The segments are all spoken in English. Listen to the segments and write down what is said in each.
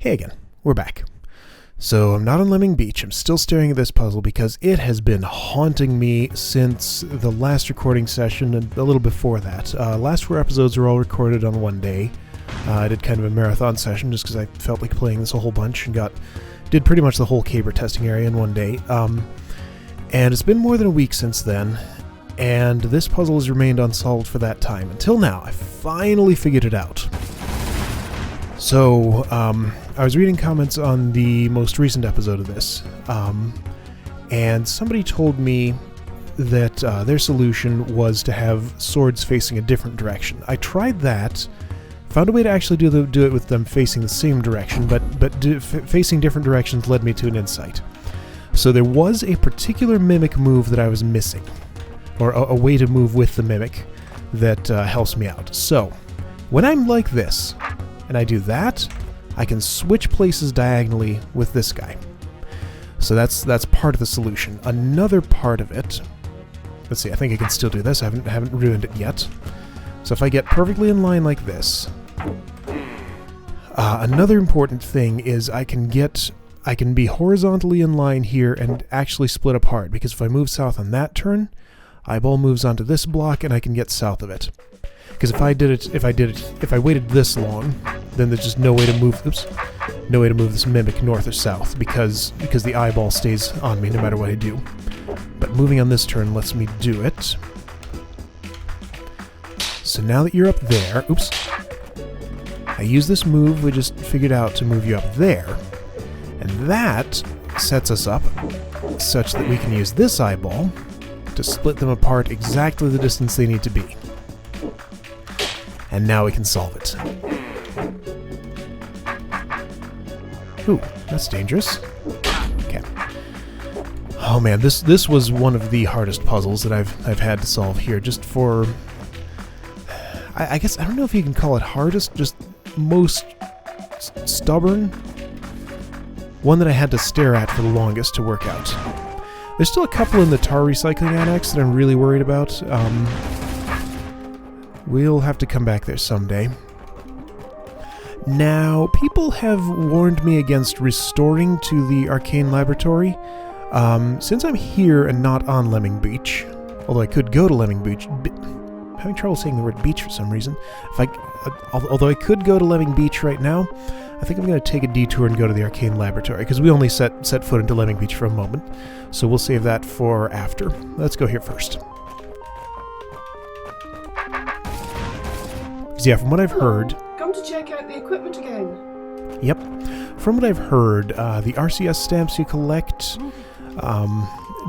Hey again, we're back. So I'm not on Lemming Beach. I'm still staring at this puzzle because it has been haunting me since the last recording session and a little before that. Last 4 episodes were all recorded on one day. I did kind of a marathon session just because I felt like playing this a whole bunch and did pretty much the whole caber testing area in one day. And it's been more than a week since then, and this puzzle has remained unsolved for that time. Until now, I finally figured it out. So, I was reading comments on the most recent episode of this, and somebody told me that their solution was to have swords facing a different direction. I tried that, found a way to actually do it with them facing the same direction, but facing different directions led me to an insight. So there was a particular mimic move that I was missing, or a way to move with the mimic that helps me out. So, when I'm like this, and I do that, I can switch places diagonally with this guy. So that's part of the solution. Another part of it, let's see, I think I can still do this. I haven't ruined it yet. So if I get perfectly in line like this, another important thing is I can be horizontally in line here and actually split apart, because if I move south on that turn, eyeball moves onto this block and I can get south of it. Because if I waited this long, then there's just no way to move this mimic north or south, because the eyeball stays on me no matter what I do. But moving on this turn lets me do it. So now that you're up there, oops, I use this move we just figured out to move you up there, and that sets us up such that we can use this eyeball to split them apart exactly the distance they need to be. And now we can solve it. Ooh, that's dangerous. Okay. Oh man, this was one of the hardest puzzles that I've had to solve here. Just for, I guess, I don't know if you can call it hardest, just most stubborn. One that I had to stare at for the longest to work out. There's still a couple in the tar recycling annex that I'm really worried about. We'll have to come back there someday. Now, people have warned me against restoring to the arcane laboratory. Since I'm here and not on Lemming Beach, although I could go to Lemming Beach, I'm having trouble saying the word beach for some reason. Although I could go to Lemming Beach right now, I think I'm going to take a detour and go to the arcane laboratory, because we only set foot into Lemming Beach for a moment, so we'll save that for after. Let's go here first. Yeah, from what I've heard... Come to check out the equipment again. Yep. From what I've heard, the RCS stamps you collect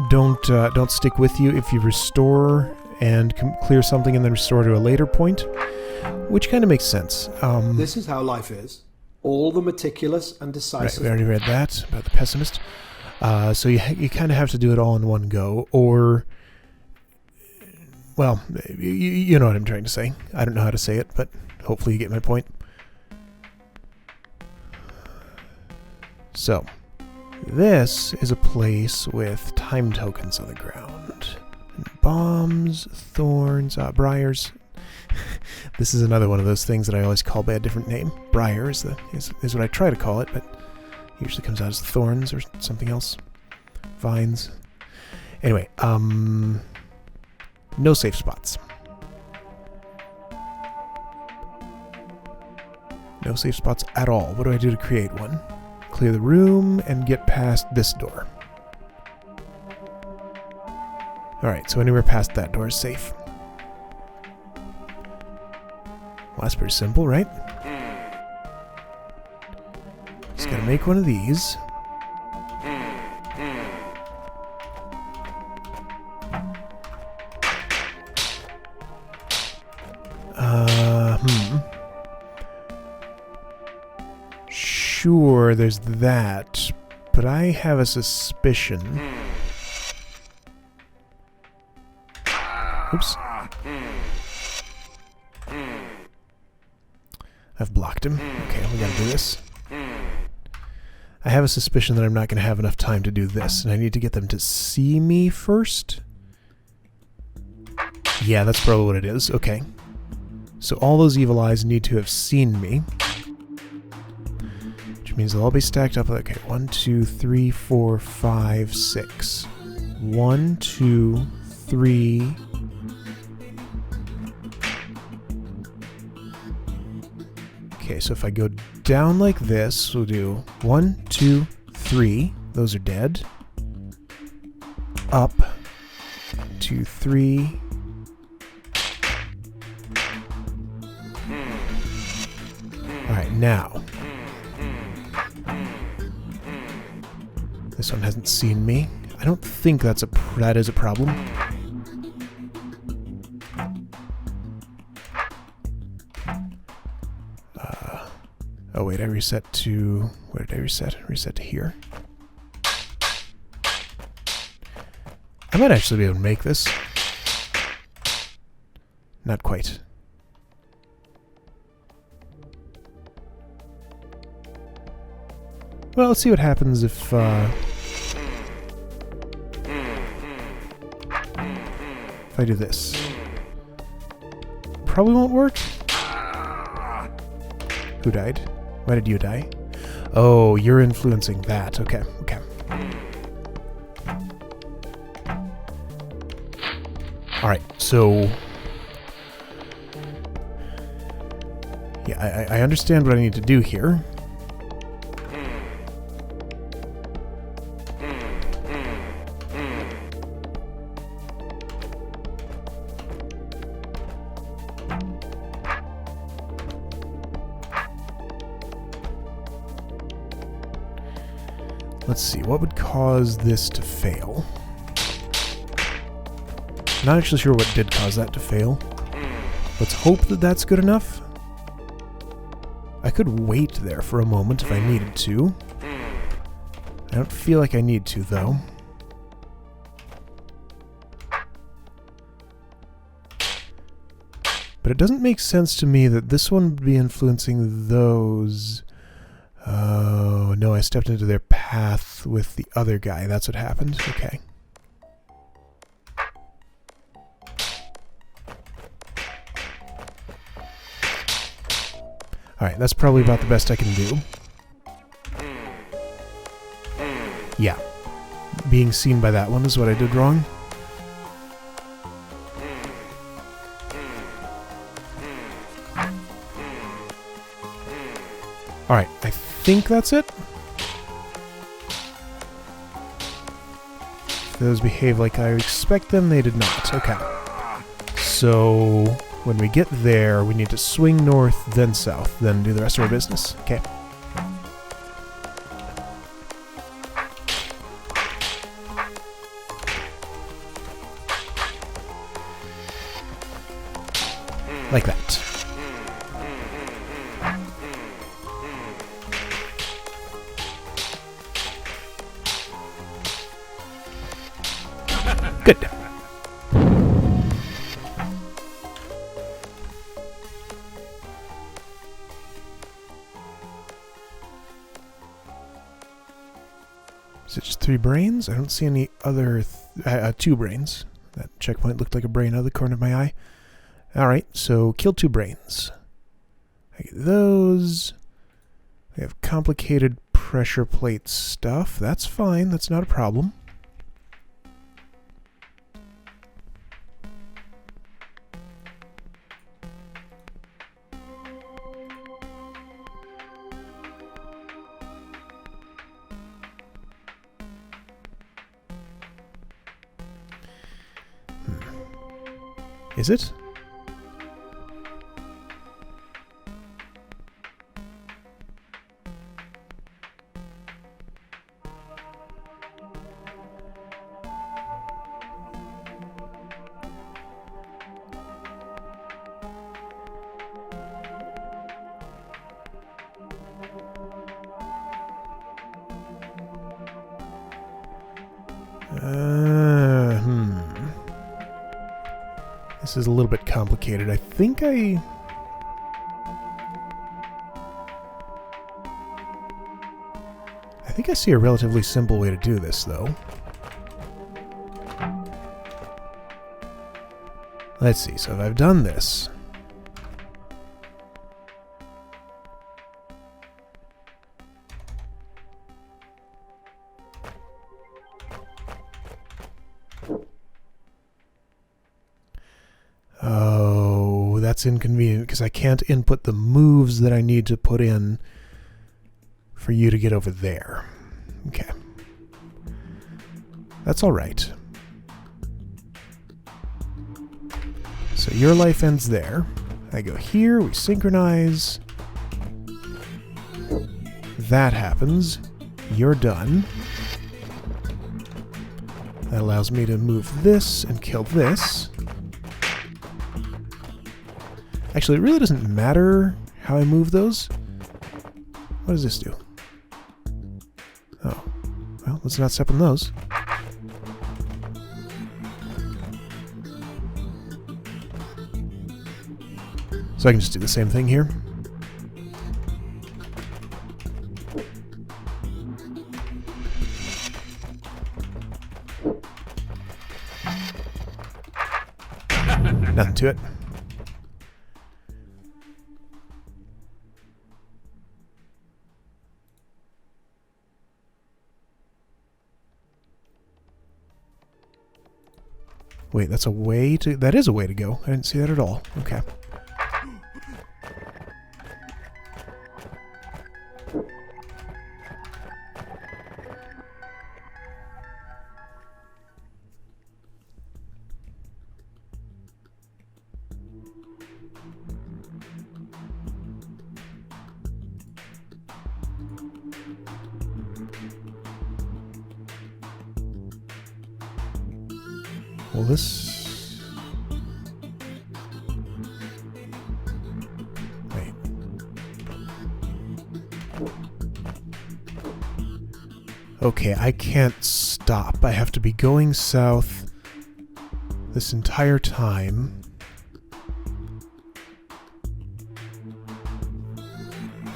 don't stick with you if you restore and clear something and then restore to a later point, which kind of makes sense. This is how life is. All the meticulous and decisive... Right, we already read that about the pessimist. So you kind of have to do it all in one go, or... Well, you know what I'm trying to say. I don't know how to say it, but hopefully you get my point. So, this is a place with time tokens on the ground. And bombs, thorns, briars. This is another one of those things that I always call by a different name. Briar is what I try to call it, but it usually comes out as thorns or something else. Vines. Anyway, no safe spots. No safe spots at all. What do I do to create one? Clear the room and get past this door. Alright, so anywhere past that door is safe. Well, that's pretty simple, right? Just gotta make one of these. Sure, there's that, but I have a suspicion. Oops. I've blocked him. Okay, we gotta do this. I have a suspicion that I'm not gonna have enough time to do this, and I need to get them to see me first. Yeah, that's probably what it is. Okay. So all those evil eyes need to have seen me. Which which means they'll all be stacked up. Okay, 1, 2, 3, 4, 5, 6. 1, 2, 3. Okay, so if I go down like this, we'll do 1, 2, 3. Those are dead. Up. 2, 3. Alright, now. This one hasn't seen me. I don't think that is a problem. Oh wait, I reset to... Where did I reset? Reset to here. I might actually be able to make this. Not quite. Well, let's see what happens if I do this. Probably won't work. Who died? Why did you die? Oh, you're influencing that. Okay, okay. Alright, so... Yeah, I understand what I need to do here. Let's see, what would cause this to fail? Not actually sure what did cause that to fail. Let's hope that that's good enough. I could wait there for a moment if I needed to. I don't feel like I need to, though. But it doesn't make sense to me that this one would be influencing those. Oh, no, I stepped into their path with the other guy. That's what happened. Okay. Alright, that's probably about the best I can do. Yeah. Being seen by that one is what I did wrong. Alright, I think that's it. If those behave like I expect them, they did not. Okay. So, when we get there, we need to swing north, then south, then do the rest of our business. Okay. Like that. Good. Is it just 3 brains? I don't see any other... 2 brains. That checkpoint looked like a brain out of the corner of my eye. Alright, so kill 2 brains. I get those. I have complicated pressure plate stuff. That's fine. That's not a problem. Is it? This is a little bit complicated. I think I see a relatively simple way to do this, though. Let's see. So if I've done this, that's inconvenient because I can't input the moves that I need to put in for you to get over there. Okay. That's all right. So your life ends there. I go here, we synchronize. That happens. You're done. That allows me to move this and kill this. Actually, it really doesn't matter how I move those. What does this do? Oh. Well, let's not step on those. So I can just do the same thing here. Nothing to it. Wait, that's a way to... That is a way to go. I didn't see that at all. Okay. Well, this... Wait. Okay, I can't stop. I have to be going south this entire time.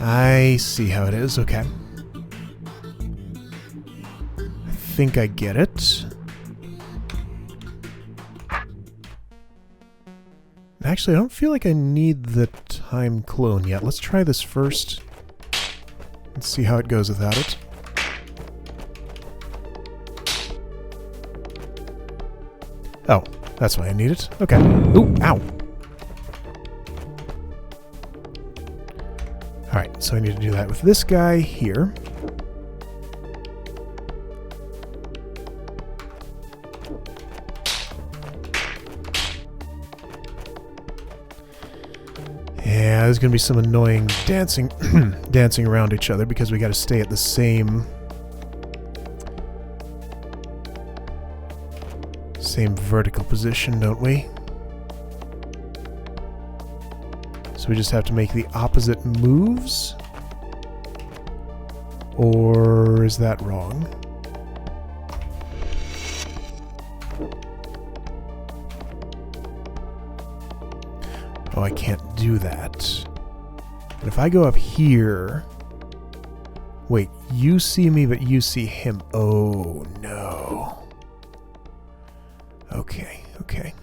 I see how it is. Okay. I think I get it. Actually, I don't feel like I need the time clone yet. Let's try this first. Let's see how it goes without it. Oh, that's why I need it. Okay. Ooh, ow. Alright, so I need to do that with this guy here. Yeah, there's going to be some annoying dancing dancing around each other because we got to stay at the same vertical position, don't we? So we just have to make the opposite moves? Or is that wrong? Oh, I can't do that. But if I go up here... Wait, you see me, but you see him. Oh, no. Okay, okay.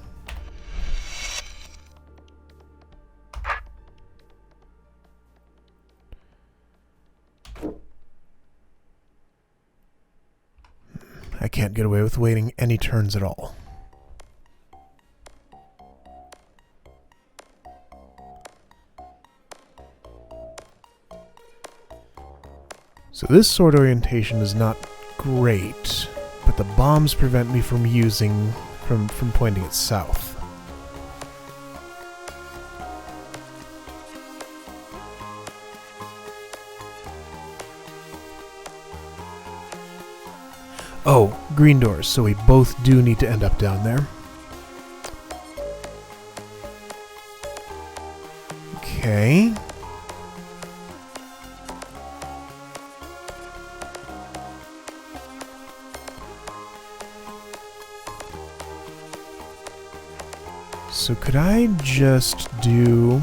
I can't get away with waiting any turns at all. So this sword orientation is not great, but the bombs prevent me from using... from pointing it south. Oh, green doors, so we both do need to end up down there. Okay. So could I just do...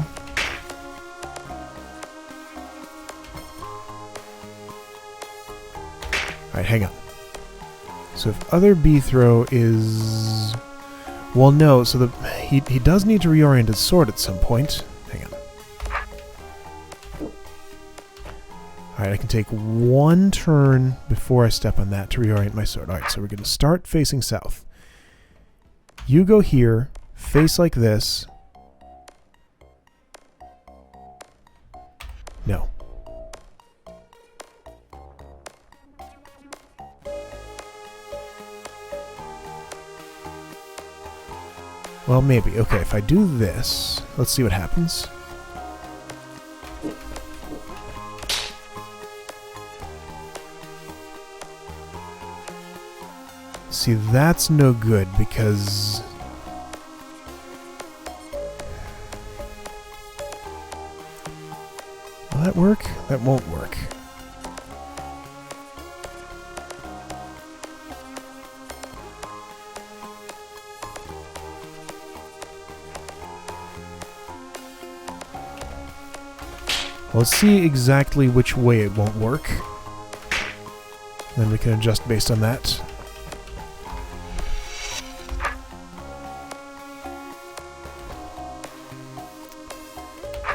Alright, hang on. So if other B throw is... Well, no, so he does need to reorient his sword at some point. Hang on. Alright, I can take one turn before I step on that to reorient my sword. Alright, so we're going to start facing south. You go here, face like this, Well, maybe. Okay, if I do this, let's see what happens. See, that's no good because... Will that work? That won't work. Let's see exactly which way it won't work. Then we can adjust based on that.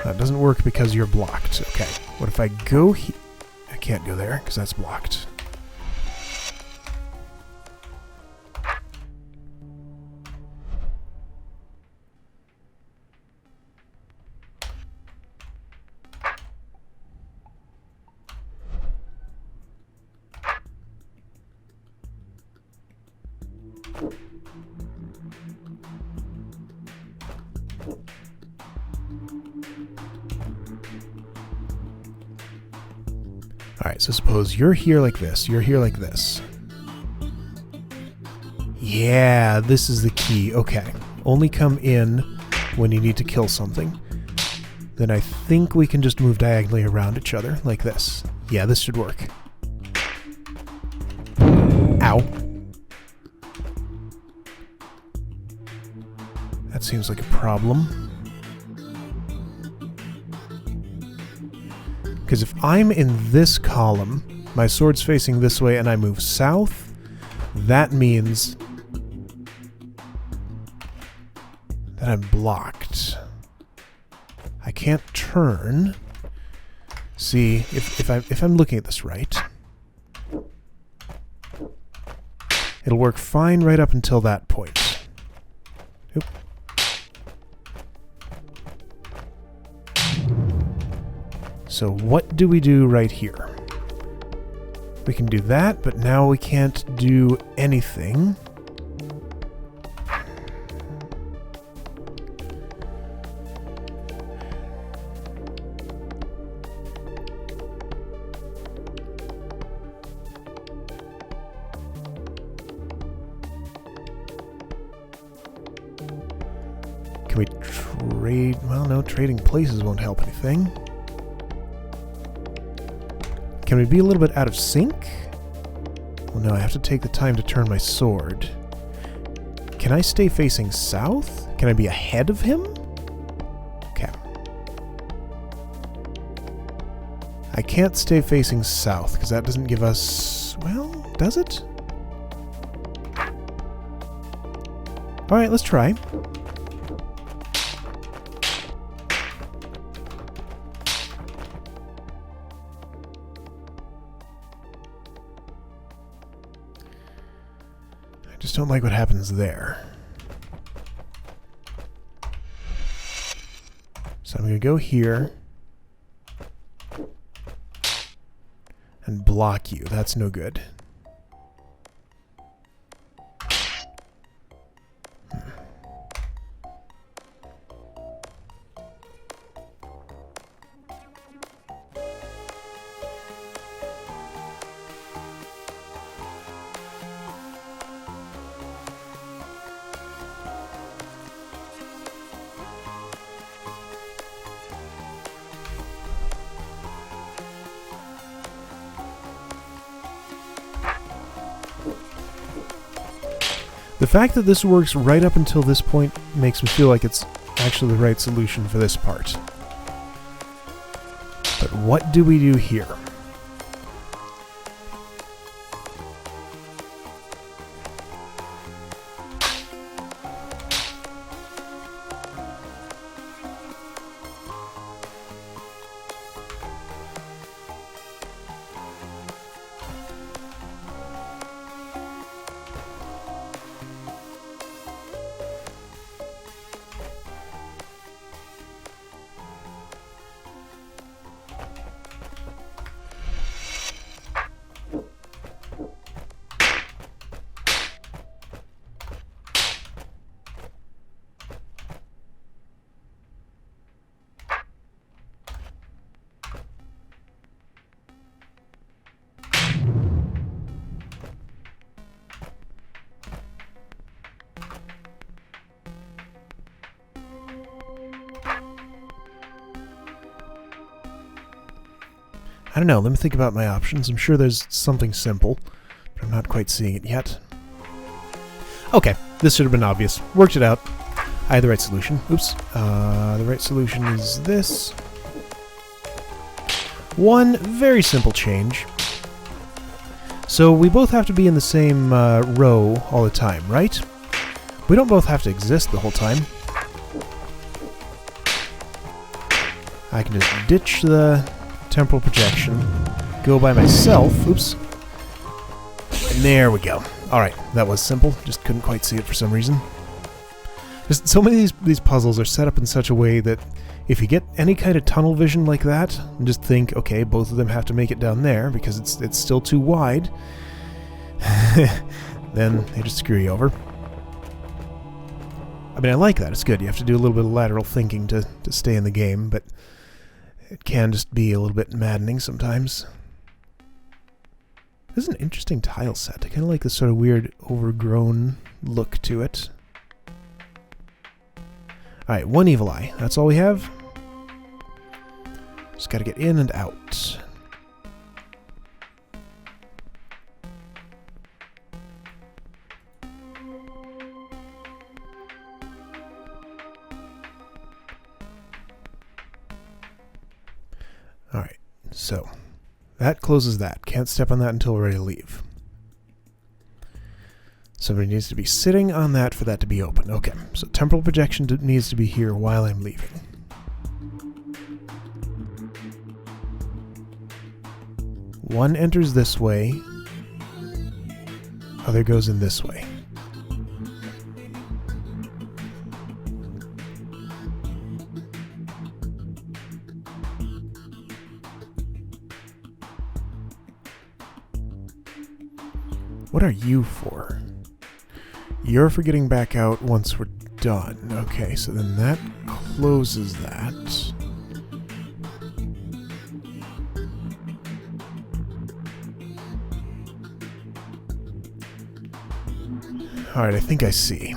That doesn't work because you're blocked. Okay. What if I go here? I can't go there because that's blocked. Alright, so suppose you're here like this, you're here like this. Yeah, this is the key. Okay. Only come in when you need to kill something. Then I think we can just move diagonally around each other, like this. Yeah, this should work. Ow. That seems like a problem. Because if I'm in this column, my sword's facing this way and I move south, that means that I'm blocked. I can't turn. See, if I'm looking at this right, it'll work fine right up until that point. Oop. So what do we do right here? We can do that, but now we can't do anything. Can we trade? Well, no, trading places won't help anything. Can we be a little bit out of sync? Well, no, I have to take the time to turn my sword. Can I stay facing south? Can I be ahead of him? Okay. I can't stay facing south, because that doesn't give us... Well, does it? Alright, let's try. Just don't like what happens there. So I'm going to go here and block you. That's no good. The fact that this works right up until this point makes me feel like it's actually the right solution for this part. But what do we do here? don't know. Let me think about my options. I'm sure there's something simple, but I'm not quite seeing it yet. Okay, this should have been obvious. Worked it out. I had the right solution. Oops. The right solution is this. One very simple change. So we both have to be in the same row all the time, right? We don't both have to exist the whole time. I can just ditch the temporal projection, go by myself. Oops. And there we go. Alright, that was simple. Just couldn't quite see it for some reason. Just so many of these puzzles are set up in such a way that if you get any kind of tunnel vision like that, and just think, okay, both of them have to make it down there because it's still too wide, then they just screw you over. I mean, I like that. It's good. You have to do a little bit of lateral thinking to stay in the game, but it can just be a little bit maddening sometimes. This is an interesting tile set. I kind of like this sort of weird overgrown look to it. Alright, one evil eye. That's all we have. Just gotta get in and out. Alright, so that closes that. Can't step on that until we're ready to leave. Somebody needs to be sitting on that for that to be open. Okay, so temporal projection needs to be here while I'm leaving. One enters this way, other goes in this way. What are you for? You're for getting back out once we're done. Okay, so then that closes that. Alright, I think I see.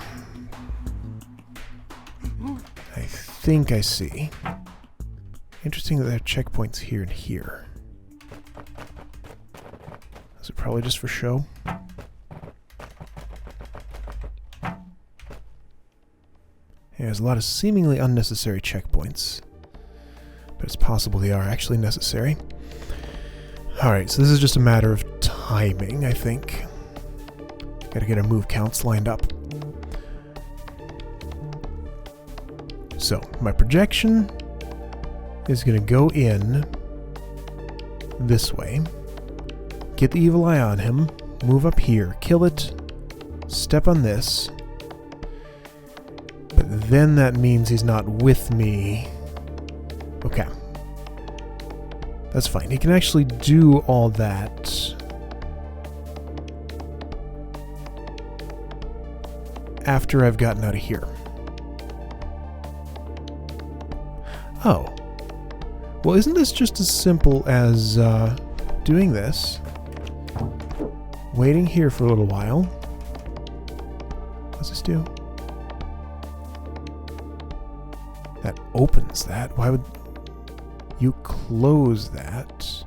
I think I see. Interesting that there are checkpoints here and here. Is it probably just for show? Yeah, there's a lot of seemingly unnecessary checkpoints, but it's possible they are actually necessary. Alright, so this is just a matter of timing, I think. Gotta get our move counts lined up. So, my projection is gonna go in this way, get the evil eye on him, move up here, kill it, step on this, but then that means he's not with me. Okay. That's fine. He can actually do all that after I've gotten out of here. Oh. Well, isn't this just as simple as doing this, waiting here for a little while? What's this do? That opens that. Why would you close that?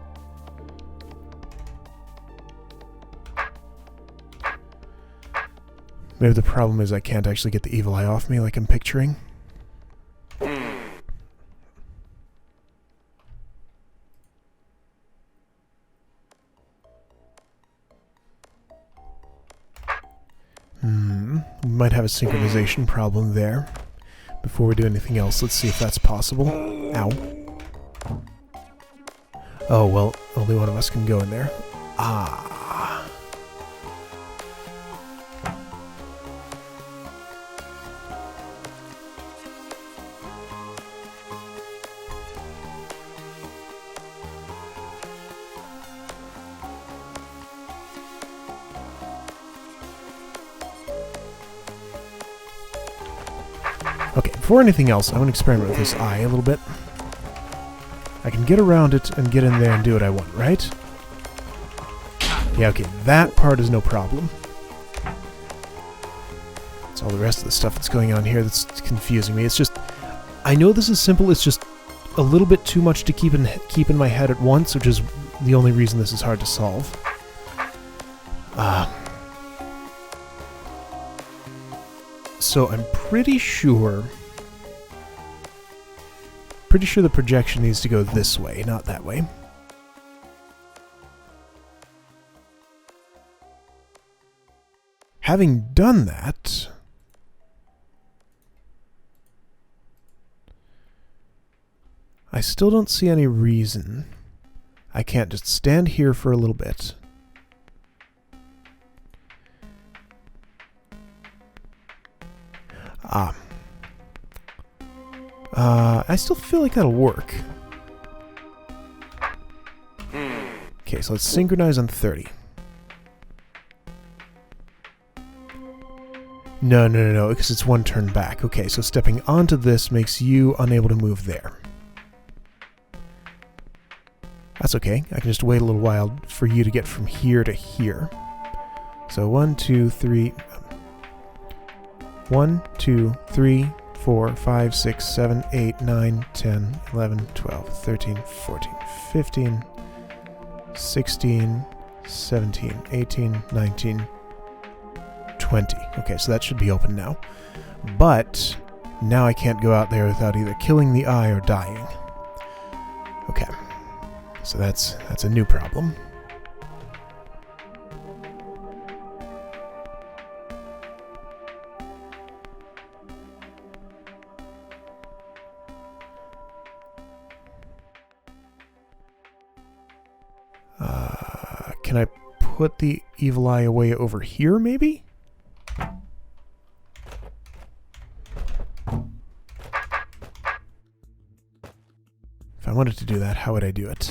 Maybe the problem is I can't actually get the evil eye off me like I'm picturing. We might have a synchronization problem there. Before we do anything else, let's see if that's possible. Ow. Oh, well, only one of us can go in there. Ah. Okay, before anything else, I want to experiment with this eye a little bit. I can get around it and get in there and do what I want, right? Yeah, okay, that part is no problem. It's all the rest of the stuff that's going on here that's confusing me. It's just, I know this is simple, it's just a little bit too much to keep in my head at once, which is the only reason this is hard to solve. So I'm pretty sure the projection needs to go this way, not that way. Having done that, I still don't see any reason I can't just stand here for a little bit. I still feel like that'll work. Okay, so let's synchronize on 30. No, because it's one turn back. Okay, so stepping onto this makes you unable to move there. That's okay. I can just wait a little while for you to get from here to here. So 1, 2, 3... 1, 2, 3, 4, 5, 6, 7, 8, 9, 10, 11, 12, 13, 14, 15, 16, 17, 18, 19, 20. Okay, so that should be open now. But now I can't go out there without either killing the eye or dying. Okay. So that's a new problem. Can I put the evil eye away over here, maybe? If I wanted to do that, how would I do it?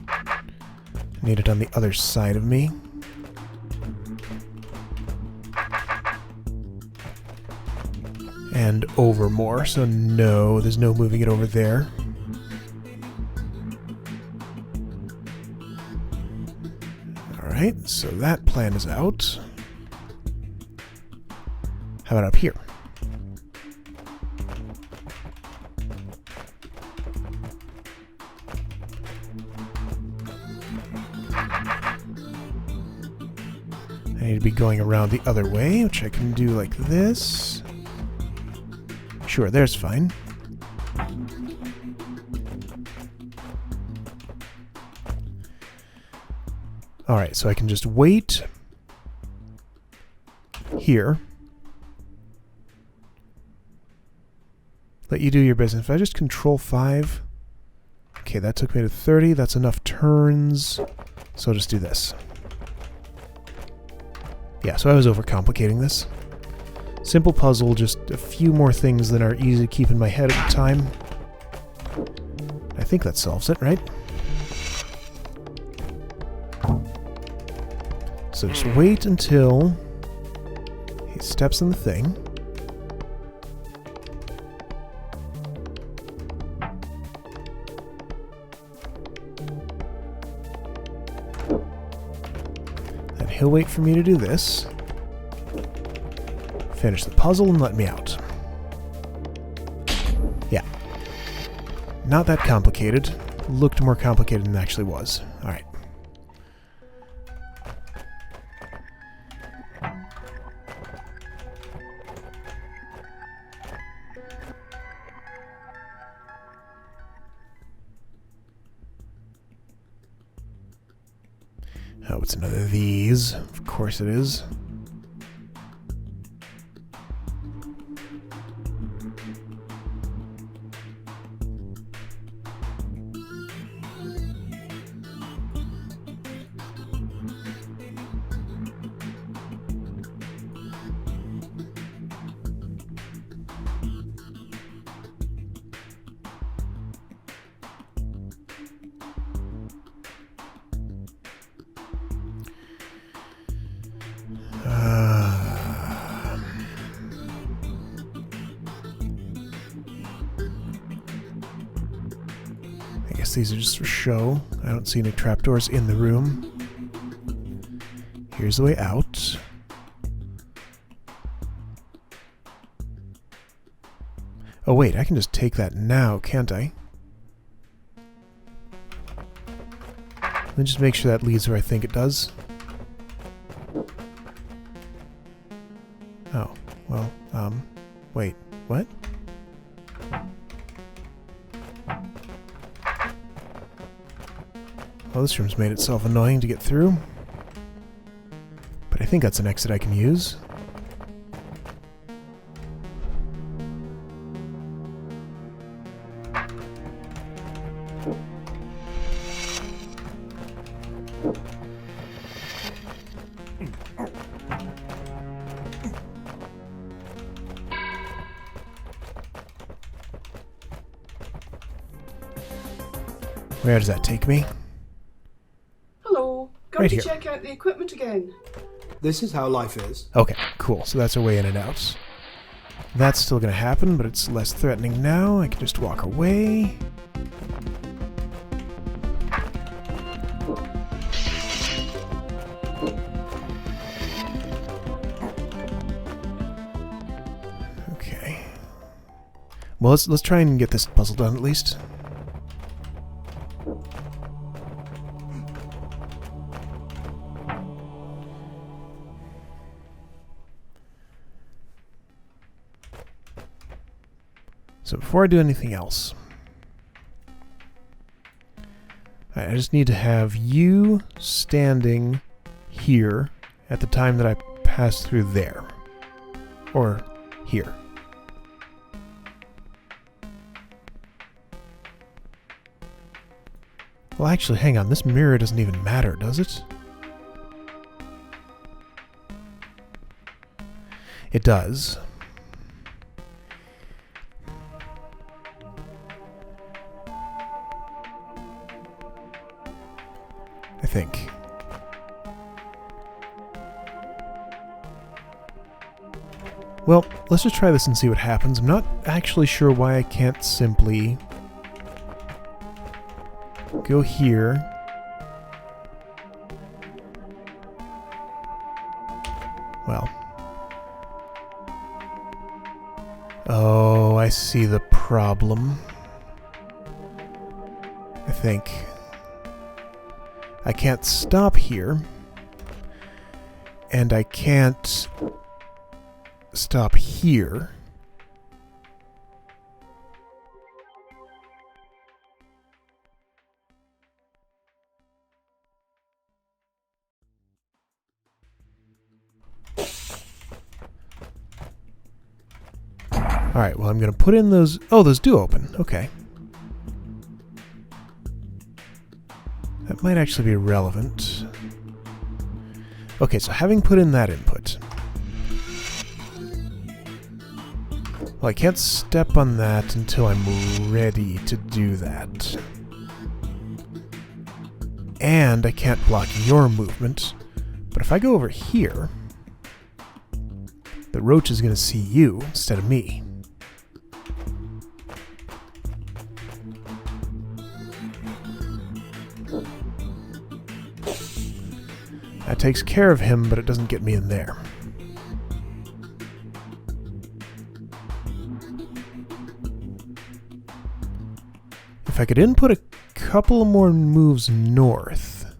I need it on the other side of me. And over more, so no, there's no moving it over there. Alright, so that plan is out. How about up here? I need to be going around the other way, which I can do like this. Sure, there's fine. Alright, so I can just wait here. Let you do your business. If I just control 5... Okay, that took me to 30. That's enough turns. So I'll just do this. Yeah, so I was overcomplicating this. Simple puzzle, just a few more things that are easy to keep in my head at the time. I think that solves it, right? So just wait until he steps in the thing. Then he'll wait for me to do this. Finish the puzzle and let me out. Yeah. Not that complicated. Looked more complicated than it actually was. Alright. Oh, it's another of these. Of course it is. I guess these are just for show. I don't see any trapdoors in the room. Here's the way out. Oh wait, I can just take that now, can't I? me just make sure that leads where I think it does. Oh, well, wait, what? Well, this room's made itself annoying to get through. But I think that's an exit I can use. Where does that take me? Hello. Going Right to here. check out the equipment again. This is how life is. Okay, cool. So that's a way in and out. That's still going to happen, but it's less threatening now. I can just walk away. Okay. Well, let's try and get this puzzle done at least. So before I do anything else, I just need to have you standing here at the time that I pass through there. Or here. Well, actually, hang on. This mirror doesn't even matter, does it? It does. I think. Well, let's just try this and see what happens. I'm not actually sure why I can't simply go here. Well. Oh, I see the problem. I think. I can't stop here, and I can't stop here. Alright, well, I'm going to put in those... Oh, those do open. Okay. That might actually be relevant. Okay, so having put in that input... Well, I can't step on that until I'm ready to do that. And I can't block your movement. But if I go over here... the roach is going to see you instead of me. That takes care of him, but it doesn't get me in there. If I could input a couple more moves north,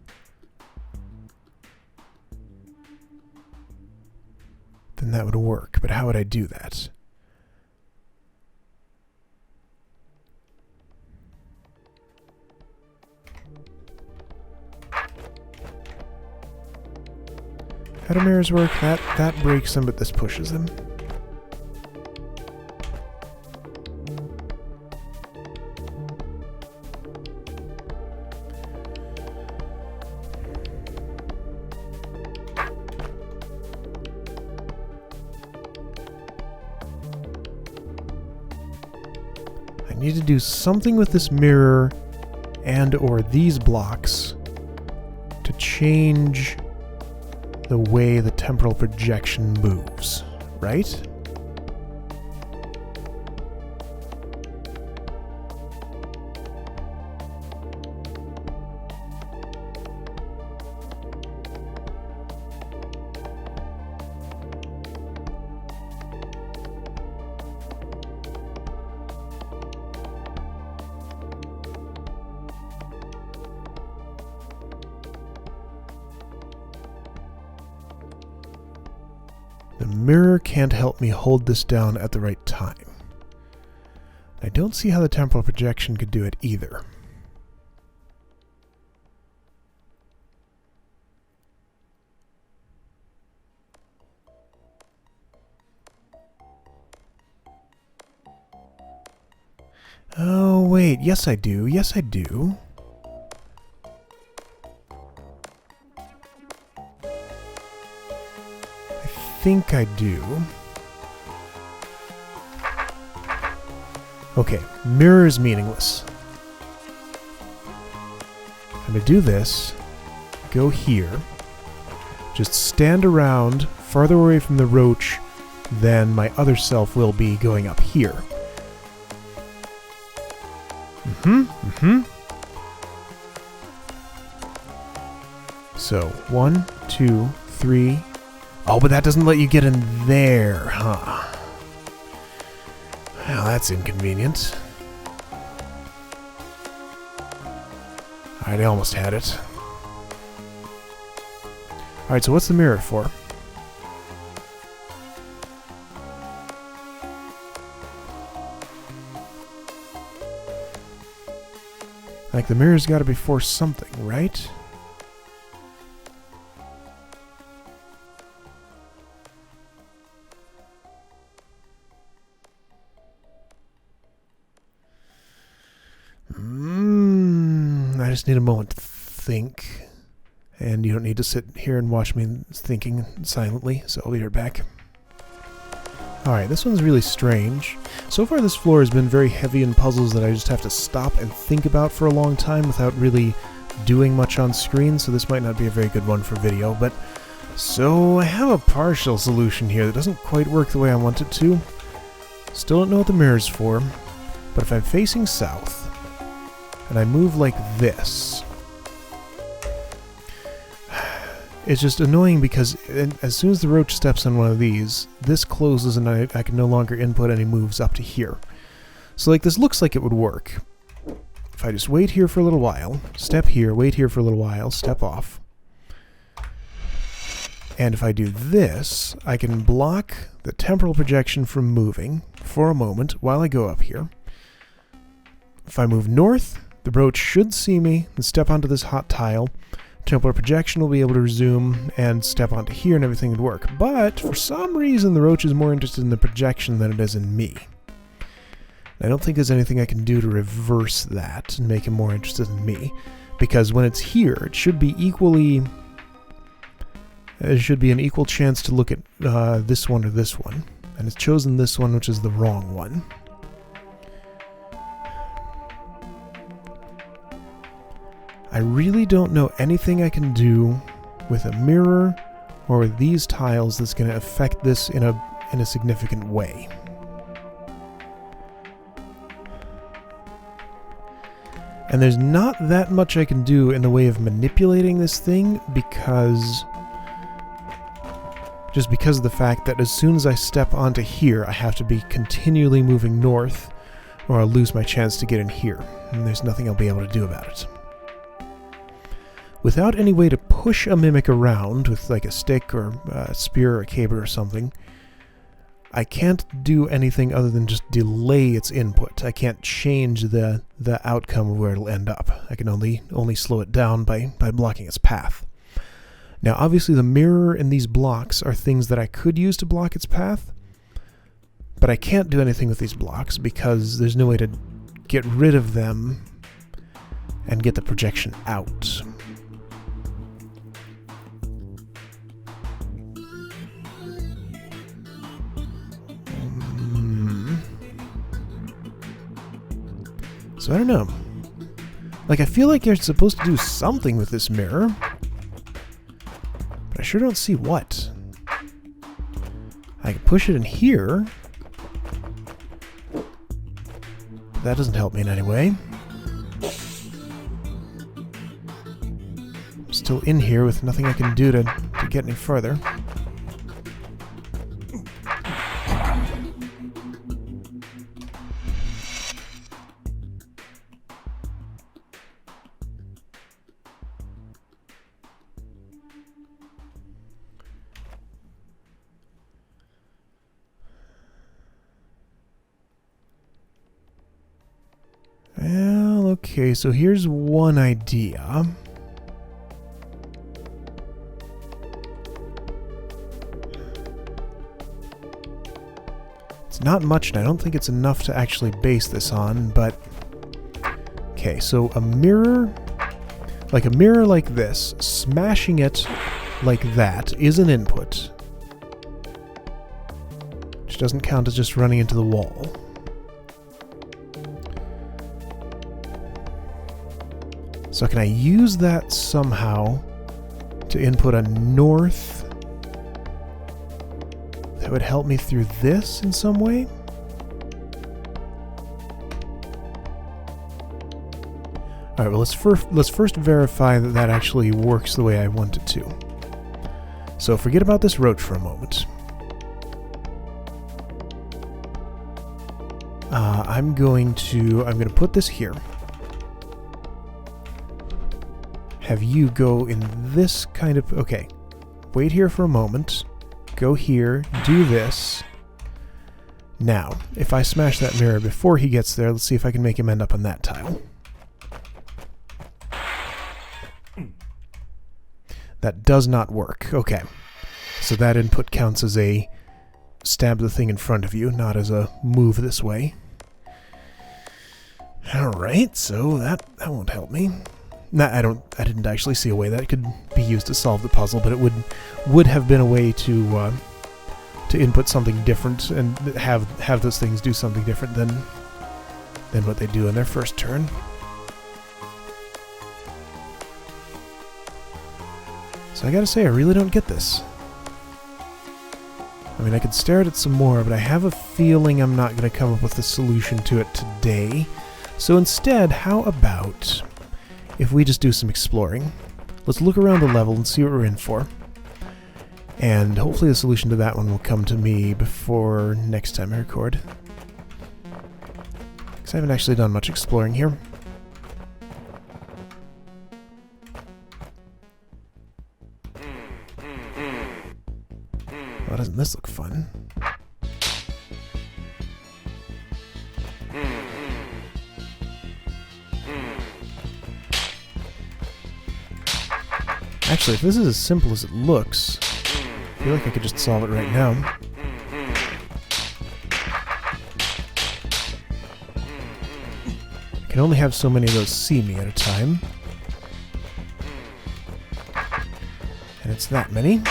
then that would work. But how would I do that? How do mirrors work? That breaks them, but this pushes them. I need to do something with this mirror and or these blocks to change the way the temporal projection moves, right? mirror can't help me hold this down at the right time. I don't see how the temporal projection could do it either. Oh, wait. Yes, I do. Yes, I do. I think I do. Okay, mirror is meaningless. I'm going to do this. Go here. Just stand around farther away from the roach than my other self will be going up here. So, 1, 2, 3. Oh, but that doesn't let you get in there, huh? Well, that's inconvenient. Alright, I almost had it. Alright, so what's the mirror for? Like, the mirror's got to be for something, right? I just need a moment to think. And you don't need to sit here and watch me thinking silently, so I'll be right back. Alright, this one's really strange. So far this floor has been very heavy in puzzles that I just have to stop and think about for a long time without really doing much on screen, so this might not be a very good one for video, but... So, I have a partial solution here that doesn't quite work the way I want it to. Still don't know what the mirror's for, but if I'm facing south, and I move like this... It's just annoying because as soon as the roach steps on one of these, this closes and I can no longer input any moves up to here. So like this looks like it would work. If I just wait here for a little while, step here, wait here for a little while, step off. And if I do this, I can block the temporal projection from moving for a moment while I go up here. If I move north, the roach should see me and step onto this hot tile. Temporal projection will be able to resume and step onto here and everything would work. But for some reason the roach is more interested in the projection than it is in me. I don't think there's anything I can do to reverse that and make him more interested in me. Because when it's here, it should be equally... There should be an equal chance to look at this one or this one. And it's chosen this one, which is the wrong one. I really don't know anything I can do with a mirror or with these tiles that's going to affect this in a significant way. And there's not that much I can do in the way of manipulating this thing because of the fact that as soon as I step onto here, I have to be continually moving north or I'll lose my chance to get in here. And there's nothing I'll be able to do about it. Without any way to push a mimic around with like a stick or a spear or a caber or something, I can't do anything other than just delay its input. I can't change the outcome of where it'll end up. I can only slow it down by blocking its path. Now obviously the mirror and these blocks are things that I could use to block its path, but I can't do anything with these blocks because there's no way to get rid of them and get the projection out. So I don't know. Like, I feel like you're supposed to do something with this mirror, but I sure don't see what. I can push it in here. But that doesn't help me in any way. I'm still in here with nothing I can do to get any further. Okay, so here's one idea. It's not much, and I don't think it's enough to actually base this on, but... Okay, so a mirror like this, smashing it like that is an input. Which doesn't count as just running into the wall. So can I use that somehow to input a north that would help me through this in some way? Alright, well let's first verify that that actually works the way I want it to. So forget about this roach for a moment. I'm going to put this here. Have you go in this kind of... Okay. Wait here for a moment. Go here. Do this. Now, if I smash that mirror before he gets there, let's see if I can make him end up on that tile. That does not work. Okay. So that input counts as a stab the thing in front of you, not as a move this way. Alright, so that won't help me. Nah, I didn't actually see a way that could be used to solve the puzzle, but it would have been a way to input something different and have those things do something different than what they do in their first turn. So I gotta say, I really don't get this. I mean, I could stare at it some more, but I have a feeling I'm not gonna come up with a solution to it today. So instead, how about if we just do some exploring? Let's look around the level and see what we're in for. And hopefully the solution to that one will come to me before next time I record. Because I haven't actually done much exploring here. Well, doesn't this look fun? Actually, if this is as simple as it looks, I feel like I could just solve it right now. I can only have so many of those see me at a time. And it's that many.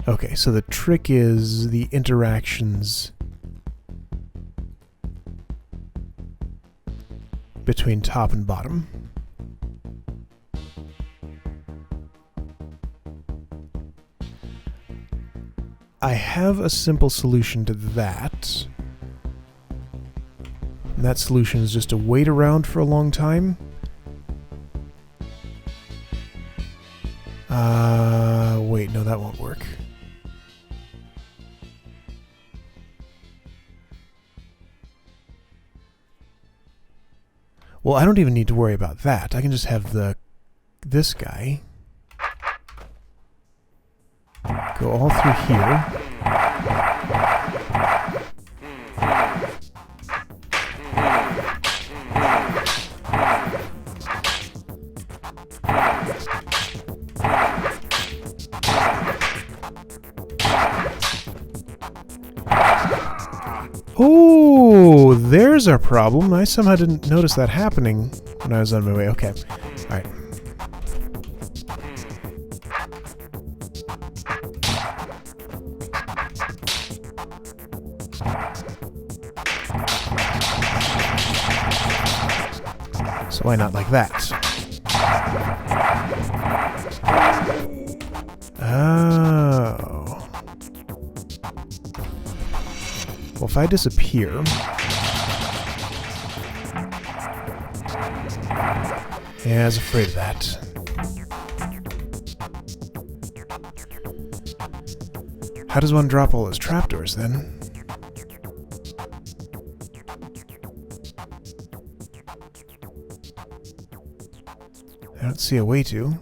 Okay, so the trick is the interactions between top and bottom. I have a simple solution to that. And that solution is just to wait around for a long time. Wait, no, that won't work. Well, I don't even need to worry about that. I can just have this guy go all through here. Oh, there's our problem. I somehow didn't notice that happening when I was on my way. Okay. Alright. So why not like that? Oh. Well, if I disappear... Yeah, I was afraid of that. How does one drop all those trapdoors, then? I don't see a way to.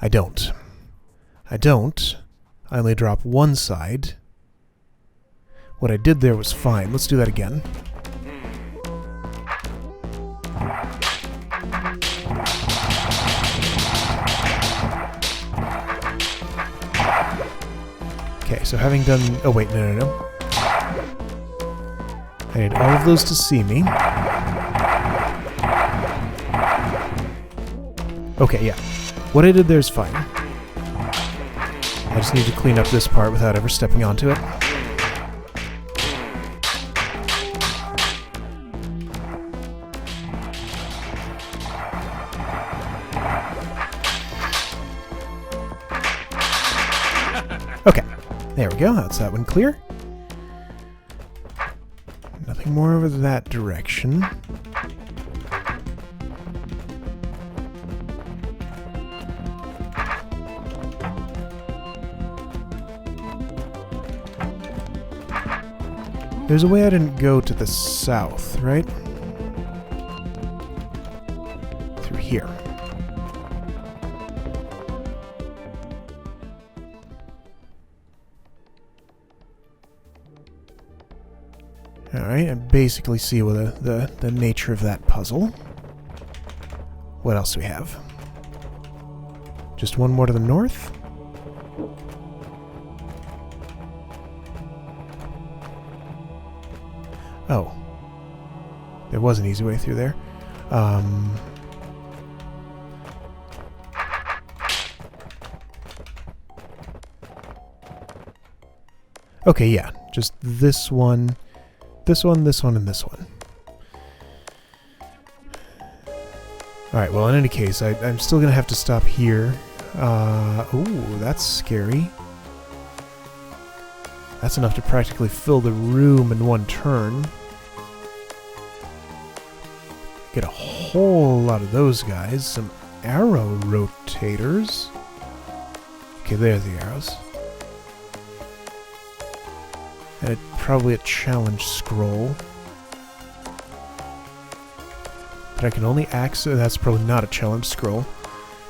I don't. I don't. I only drop one side. What I did there was fine. Let's do that again. Okay, so having done... Oh, wait, no. I need all of those to see me. Okay, yeah. What I did there is fine. I just need to clean up this part without ever stepping onto it. Okay, there we go. That's that one clear. Nothing more over that direction. There's a way I didn't go to the south, right? Through here. Alright, I basically see what the nature of that puzzle. What else do we have? Just one more to the north? Oh. There was an easy way through there. Okay, yeah. Just this one, this one, this one, and this one. Alright, well, in any case, I'm still going to have to stop here. Ooh, that's scary. That's enough to practically fill the room in one turn. Get a whole lot of those guys. Some arrow rotators. Okay, there's the arrows. And probably a challenge scroll. But I can only access... That's probably not a challenge scroll.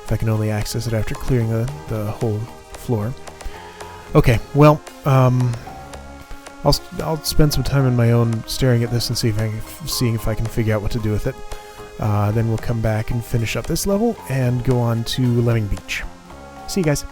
If I can only access it after clearing the whole floor. Okay, well, I'll spend some time on my own staring at this and seeing if I can figure out what to do with it. Then we'll come back and finish up this level and go on to Lemming Beach. See you guys.